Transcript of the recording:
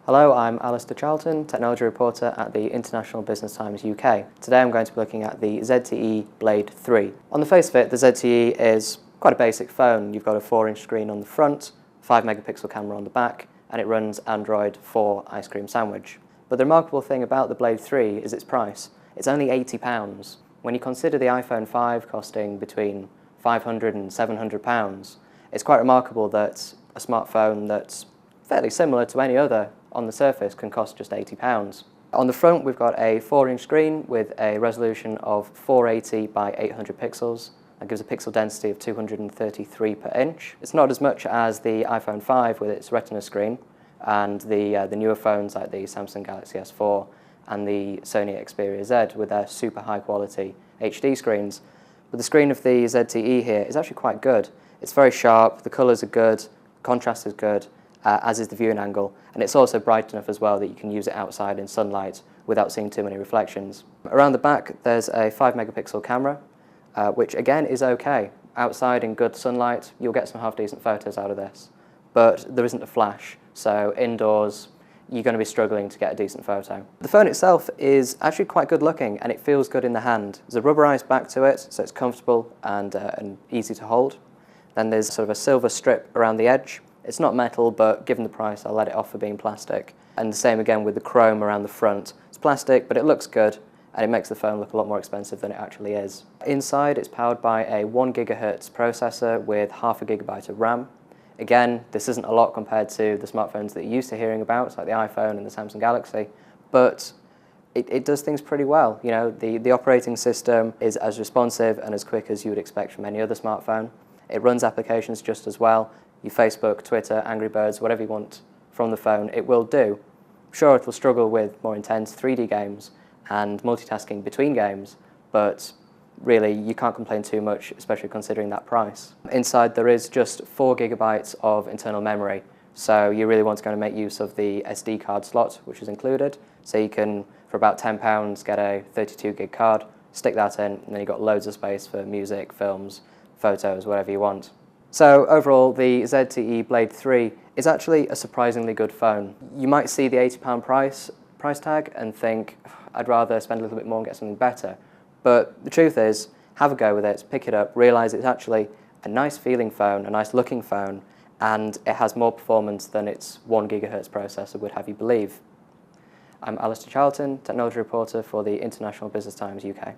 Hello, I'm Alistair Charlton, Technology Reporter at the International Business Times UK. Today I'm going to be looking at the ZTE Blade 3. On the face of it, the ZTE is quite a basic phone. You've got a 4-inch screen on the front, 5-megapixel camera on the back, and it runs Android 4 ice cream sandwich. But the remarkable thing about the Blade 3 is its price. It's only £80. When you consider the iPhone 5 costing between £500 and £700, it's quite remarkable that a smartphone that's fairly similar to any other on the surface can cost just £80. On the front we've got a 4-inch screen with a resolution of 480 by 800 pixels. That gives a pixel density of 233 per inch. It's not as much as the iPhone 5 with its Retina screen and the newer phones like the Samsung Galaxy S4 and the Sony Xperia Z with their super high quality HD screens. But the screen of the ZTE here is actually quite good. It's very sharp, the colours are good, contrast is good, as is the viewing angle, and it's also bright enough as well that you can use it outside in sunlight without seeing too many reflections. Around the back there's a 5-megapixel camera, which again is okay. Outside in good sunlight you'll get some half-decent photos out of this, but there isn't a flash, so indoors you're going to be struggling to get a decent photo. The phone itself is actually quite good looking and it feels good in the hand. There's a rubberized back to it, so it's comfortable and easy to hold. Then there's sort of a silver strip around the edge. It's not metal, but given the price, I'll let it off for being plastic. And the same again with the chrome around the front. It's plastic, but it looks good, and it makes the phone look a lot more expensive than it actually is. Inside, it's powered by a 1 GHz processor with half a gigabyte of RAM. Again, this isn't a lot compared to the smartphones that you're used to hearing about, like the iPhone and the Samsung Galaxy, but it does things pretty well. You know, the operating system is as responsive and as quick as you would expect from any other smartphone. It runs applications just as well. Your Facebook, Twitter, Angry Birds, whatever you want from the phone, it will do. Sure, it will struggle with more intense 3D games and multitasking between games, but really you can't complain too much, especially considering that price. Inside there is just 4 gigabytes of internal memory, so you really want to go and make use of the SD card slot, which is included. So you can, for about £10, get a 32 gig card, stick that in, and then you've got loads of space for music, films, photos, whatever you want. So overall, the ZTE Blade 3 is actually a surprisingly good phone. You might see the £80 price tag and think, I'd rather spend a little bit more and get something better. But the truth is, have a go with it, pick it up, realise it's actually a nice feeling phone, a nice looking phone, and it has more performance than its 1 GHz processor would have you believe. I'm Alistair Charlton, Technology Reporter for the International Business Times UK.